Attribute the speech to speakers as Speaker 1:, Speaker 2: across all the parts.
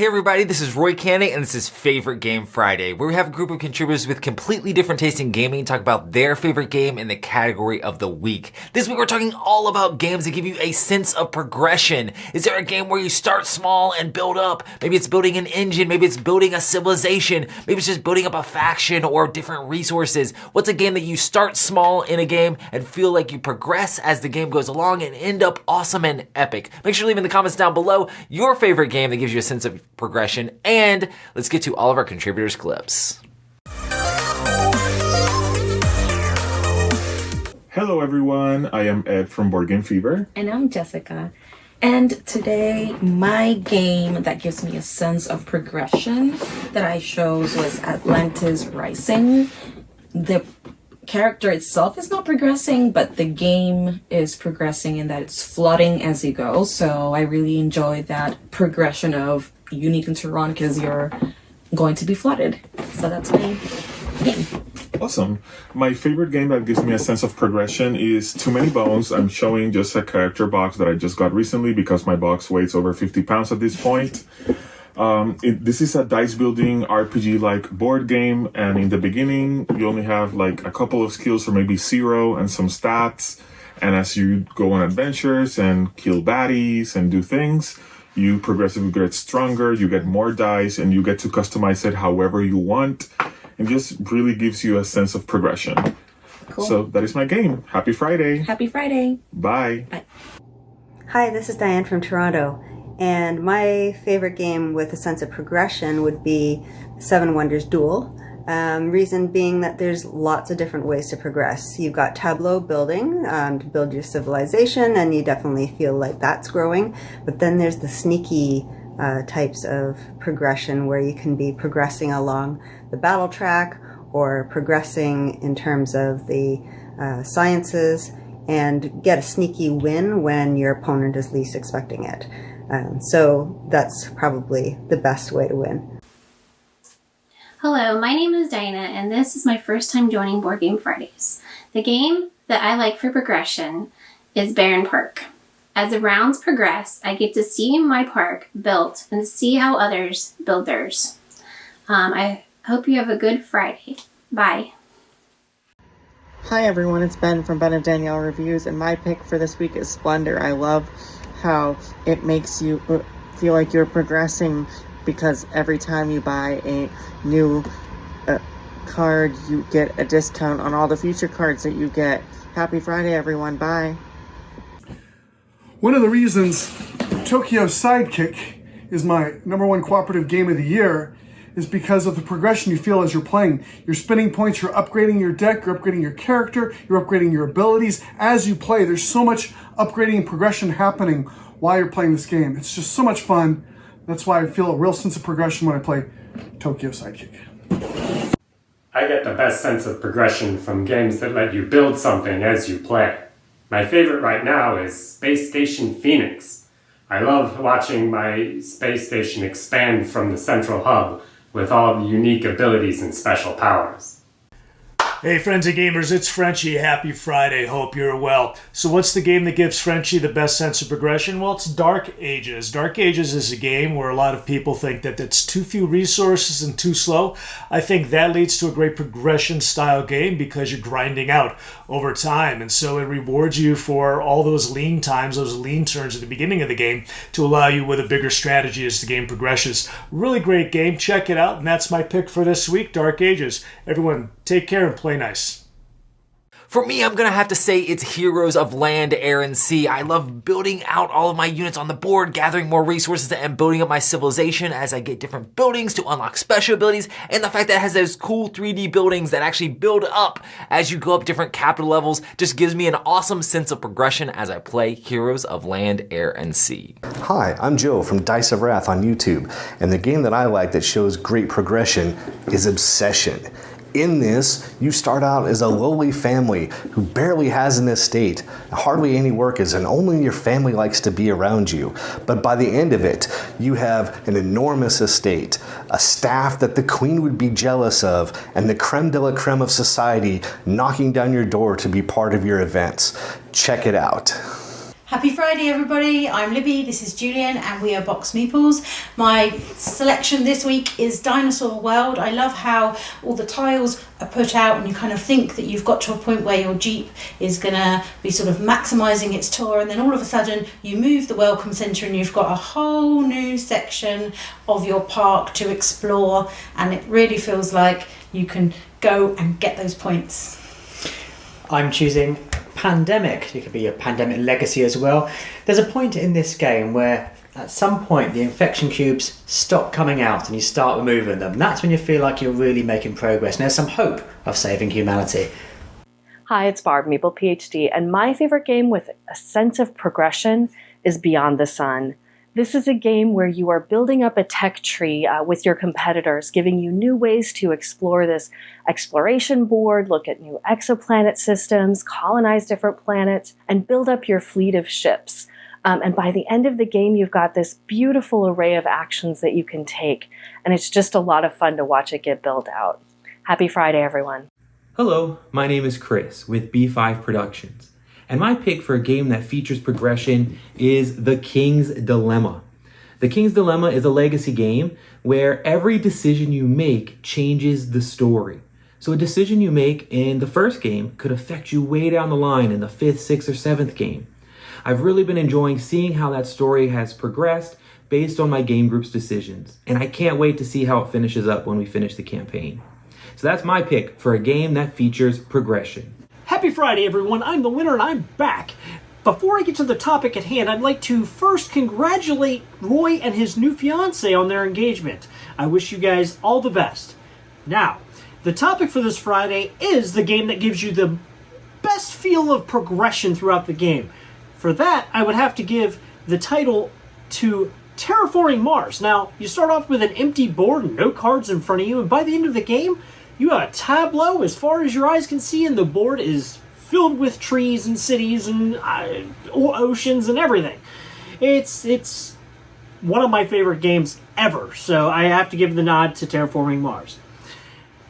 Speaker 1: Hey everybody, this is Roy Canning and this is Favorite Game Friday, where we have a group of contributors with completely different taste in gaming talk about their favorite game in the category of the week. This week we're talking all about games that give you a sense of progression. Is there a game where you start small and build up? Maybe it's building an engine, maybe it's building a civilization, maybe it's just building up a faction or different resources. What's a game that you start small in a game and feel like you progress as the game goes along and end up awesome and epic? Make sure to leave in the comments down below your favorite game that gives you a sense of progression, and let's get to all of our contributors' clips.
Speaker 2: Hello everyone, I am Ed from Board Game Fever.
Speaker 3: And I'm Jessica. And today, my game that gives me a sense of progression that I chose was Atlantis Rising. The character itself is not progressing, but the game is progressing in that it's flooding as you go. So I really enjoy that progression of you needing to run because you're going to be flooded. So that's my game.
Speaker 2: Awesome. My favorite game that gives me a sense of progression is Too Many Bones. I'm showing just a character box that I just got recently because my box weighs over 50 pounds at this point. This is a dice building RPG-like board game, and in the beginning you only have like a couple of skills or maybe 0 and some stats, and as you go on adventures and kill baddies and do things, you progressively get stronger, you get more dice, and you get to customize it however you want. It just really gives you a sense of progression. Cool. So that is my game. Happy Friday.
Speaker 3: Happy Friday.
Speaker 2: Bye.
Speaker 3: Bye.
Speaker 4: Hi, this is Diane from Toronto. And my favorite game with a sense of progression would be Seven Wonders Duel. Reason being that there's lots of different ways to progress. You've got tableau building to build your civilization, and you definitely feel like that's growing. But then there's the sneaky types of progression where you can be progressing along the battle track or progressing in terms of the sciences and get a sneaky win when your opponent is least expecting it. So that's probably the best way to win.
Speaker 5: Hello, my name is Diana, and this is my first time joining Board Game Fridays. The game that I like for progression is Baron Park. As the rounds progress, I get to see my park built and see how others build theirs. I hope you have a good Friday. Bye.
Speaker 6: Hi everyone, it's Ben from Ben and Danielle Reviews, and my pick for this week is Splendor. I love how it makes you feel like you're progressing because every time you buy a new card, you get a discount on all the future cards that you get. Happy Friday, everyone. Bye.
Speaker 7: One of the reasons Tokyo Sidekick is my #1 cooperative game of the year is because of the progression you feel as you're playing. You're spending points, you're upgrading your deck, you're upgrading your character, you're upgrading your abilities as you play. There's so much upgrading and progression happening while you're playing this game. It's just so much fun. That's why I feel a real sense of progression when I play Tokyo Sidekick.
Speaker 8: I get the best sense of progression from games that let you build something as you play. My favorite right now is Space Station Phoenix. I love watching my space station expand from the central hub with all the unique abilities and special powers.
Speaker 9: Hey friends and gamers, it's Frenchie. Happy Friday. Hope you're well. So what's the game that gives Frenchie the best sense of progression? Well, it's Dark Ages. Dark Ages is a game where a lot of people think that it's too few resources and too slow. I think that leads to a great progression style game because you're grinding out over time. And so it rewards you for all those lean times, those lean turns at the beginning of the game to allow you with a bigger strategy as the game progresses. Really great game. Check it out. And that's my pick for this week, Dark Ages. Everyone, take care and play nice.
Speaker 1: For me, I'm gonna have to say it's Heroes of Land, Air, and Sea. I love building out all of my units on the board, gathering more resources, and building up my civilization as I get different buildings to unlock special abilities, and the fact that it has those cool 3D buildings that actually build up as you go up different capital levels just gives me an awesome sense of progression as I play Heroes of Land, Air, and Sea.
Speaker 10: Hi, I'm Joe from Dice of Wrath on YouTube, and the game that I like that shows great progression is Obsession. In this, you start out as a lowly family who barely has an estate, hardly any workers, and only your family likes to be around you. But by the end of it, you have an enormous estate, a staff that the queen would be jealous of, and the creme de la creme of society knocking down your door to be part of your events. Check it out.
Speaker 11: Happy Friday, everybody. I'm Libby, this is Julian, and we are Box Meeples. My selection this week is Dinosaur World. I love how all the tiles are put out and you kind of think that you've got to a point where your Jeep is going to be sort of maximising its tour, and then all of a sudden you move the welcome centre and you've got a whole new section of your park to explore, and it really feels like you can go and get those points.
Speaker 12: I'm choosing Pandemic. It could be a Pandemic Legacy as well. There's a point in this game where at some point the infection cubes stop coming out and you start removing them. That's when you feel like you're really making progress and there's some hope of saving humanity.
Speaker 13: Hi, it's Barb, Maple PhD, and my favorite game with a sense of progression is Beyond the Sun. This is a game where you are building up a tech tree with your competitors, giving you new ways to explore this exploration board, look at new exoplanet systems, colonize different planets, and build up your fleet of ships. And by the end of the game, you've got this beautiful array of actions that you can take, and it's just a lot of fun to watch it get built out. Happy Friday, everyone.
Speaker 14: Hello, my name is Chris with B5 Productions. And my pick for a game that features progression is The King's Dilemma. The King's Dilemma is a legacy game where every decision you make changes the story. So a decision you make in the first game could affect you way down the line in the 5th, 6th, or 7th game. I've really been enjoying seeing how that story has progressed based on my game group's decisions. And I can't wait to see how it finishes up when we finish the campaign. So that's my pick for a game that features progression.
Speaker 15: Happy Friday, everyone. I'm the winner and I'm back. Before I get to the topic at hand, I'd like to first congratulate Roy and his new fiancée on their engagement. I wish you guys all the best. Now, the topic for this Friday is the game that gives you the best feel of progression throughout the game. For that, I would have to give the title to Terraforming Mars. Now, you start off with an empty board and no cards in front of you, and by the end of the game, you have a tableau as far as your eyes can see, and the board is filled with trees and cities and oceans and everything. It's one of my favorite games ever, so I have to give the nod to Terraforming Mars.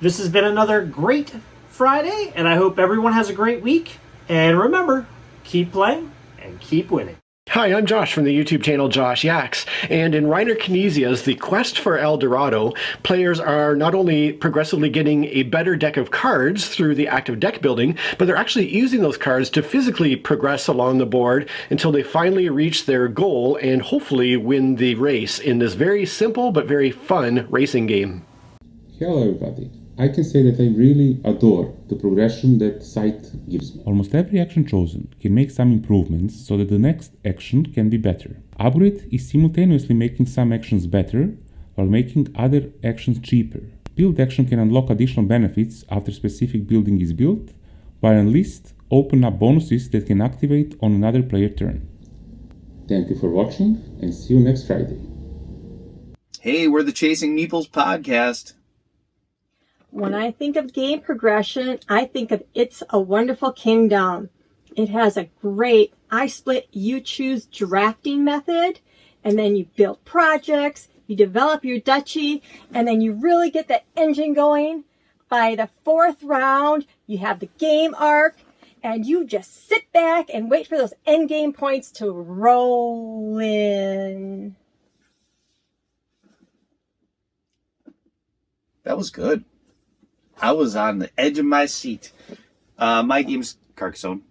Speaker 15: This has been another great Friday, and I hope everyone has a great week. And remember, keep playing and keep winning.
Speaker 16: Hi, I'm Josh from the YouTube channel Josh Yaks, and in Reiner Knizia's The Quest for El Dorado, players are not only progressively getting a better deck of cards through the act of deck building, but they're actually using those cards to physically progress along the board until they finally reach their goal and hopefully win the race in this very simple but very fun racing game.
Speaker 17: Hello everybody. I can say that I really adore the progression that site gives me. Almost every action chosen can make some improvements so that the next action can be better. Upgrade is simultaneously making some actions better while making other actions cheaper. Build action can unlock additional benefits after specific building is built, while Enlist open up bonuses that can activate on another player turn. Thank you for watching and see you next Friday.
Speaker 18: Hey, we're the Chasing Meeples podcast.
Speaker 19: When I think of game progression, I think of It's a Wonderful Kingdom. It has a great I split, you choose drafting method, and then you build projects, you develop your duchy, and then you really get the engine going. By the 4th round, you have the game arc, and you just sit back and wait for those end game points to roll in.
Speaker 18: That was good. I was on the edge of my seat. My game's Carcassonne.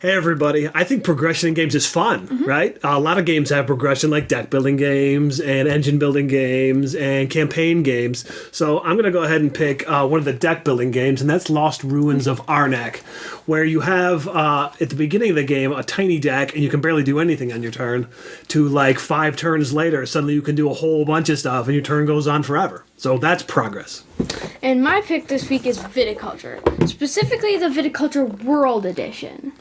Speaker 15: Hey everybody, I think progression in games is fun, right? A lot of games have progression, like deck building games and engine building games and campaign games. So I'm going to go ahead and pick one of the deck building games, and that's Lost Ruins of Arnak, where you have, at the beginning of the game, a tiny deck, and you can barely do anything on your turn, to like 5 turns later, suddenly you can do a whole bunch of stuff, and your turn goes on forever. So that's progress.
Speaker 20: And my pick this week is Viticulture, specifically the Viticulture World Edition,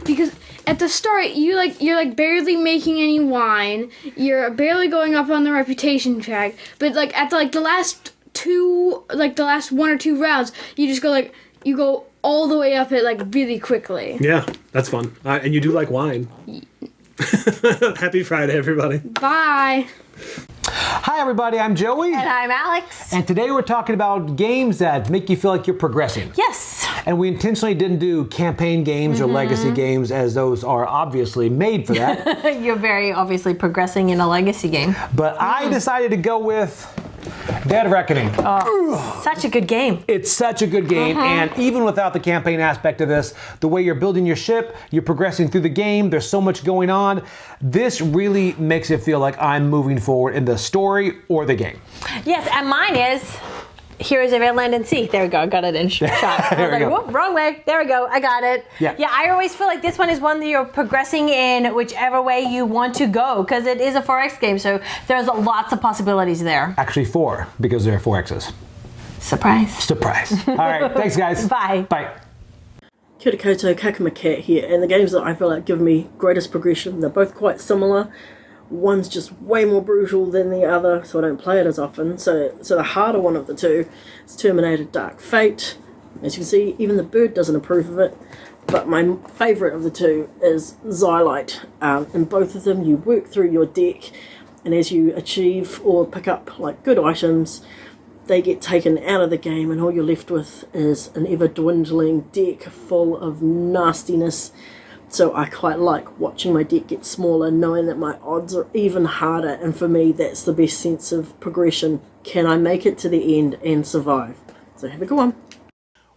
Speaker 20: because at the start you're barely making any wine, you're barely going up on the reputation track, but at the last 1 or 2 rounds, you just go you go all the way up it really quickly.
Speaker 15: Yeah, that's fun, and you do like wine. Happy Friday, everybody.
Speaker 20: Bye.
Speaker 21: Hi everybody, I'm Joey.
Speaker 22: And I'm Alex.
Speaker 21: And today we're talking about games that make you feel like you're progressing.
Speaker 22: Yes.
Speaker 21: And we intentionally didn't do campaign games or legacy games, as those are obviously made for that.
Speaker 22: You're very obviously progressing in a legacy game.
Speaker 21: But I decided to go with Dead Reckoning.
Speaker 22: Oh, such a good game.
Speaker 21: It's such a good game, and even without the campaign aspect of this, the way you're building your ship, you're progressing through the game, there's so much going on. This really makes it feel like I'm moving forward in the story or the game.
Speaker 22: Yes, and mine is Heroes of Inland and Sea. There we go, I got it in shot. I was like, whoop, wrong way. There we go, I got it.
Speaker 21: Yeah,
Speaker 22: I always feel like this one is one that you're progressing in whichever way you want to go, because it is a 4X game, so there's lots of possibilities there.
Speaker 21: Actually 4, because there are 4 X's.
Speaker 22: Surprise.
Speaker 21: Surprise. All right, thanks guys.
Speaker 22: Bye.
Speaker 21: Bye.
Speaker 23: Kia ora koutou, Kakamacat here, and the games that I feel like give me greatest progression, they're both quite similar. One's just way more brutal than the other, so I don't play it as often. So the harder one of the two is Terminator Dark Fate. As you can see, even the bird doesn't approve of it. But my favourite of the two is Xylite. In both of them, you work through your deck, and as you achieve or pick up like good items, they get taken out of the game, and all you're left with is an ever-dwindling deck full of nastiness. So I quite like watching my deck get smaller, knowing that my odds are even harder, and for me that's the best sense of progression. Can I make it to the end and survive? So have a good one.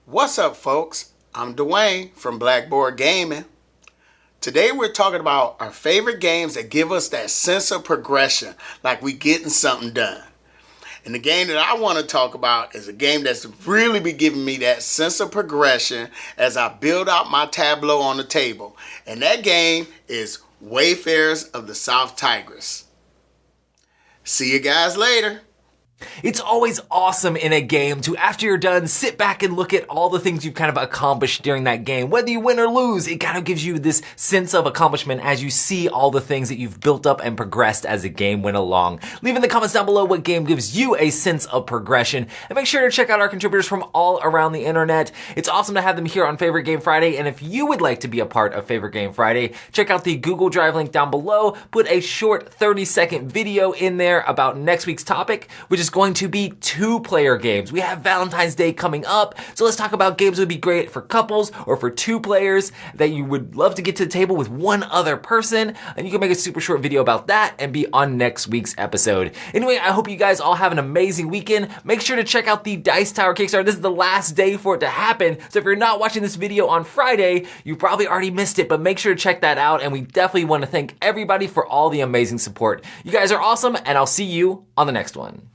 Speaker 24: What's up folks? I'm Dwayne from Blackboard Gaming. Today we're talking about our favorite games that give us that sense of progression, like we getting something done. And the game that I want to talk about is a game that's really been giving me that sense of progression as I build out my tableau on the table. And that game is Wayfarers of the South Tigris. See you guys later.
Speaker 1: It's always awesome in a game to, after you're done, sit back and look at all the things you've kind of accomplished during that game. Whether you win or lose, it kind of gives you this sense of accomplishment as you see all the things that you've built up and progressed as the game went along. Leave in the comments down below what game gives you a sense of progression, and make sure to check out our contributors from all around the internet. It's awesome to have them here on Favorite Game Friday, and if you would like to be a part of Favorite Game Friday, check out the Google Drive link down below. Put a short 30-second video in there about next week's topic, which is going to be 2-player games. We have Valentine's Day coming up, so let's talk about games that would be great for couples or for 2 players that you would love to get to the table with one other person, and you can make a super short video about that and be on next week's episode. Anyway, I hope you guys all have an amazing weekend. Make sure to check out the Dice Tower Kickstarter. This is the last day for it to happen, so if you're not watching this video on Friday, you probably already missed it, but make sure to check that out, and we definitely want to thank everybody for all the amazing support. You guys are awesome, and I'll see you on the next one.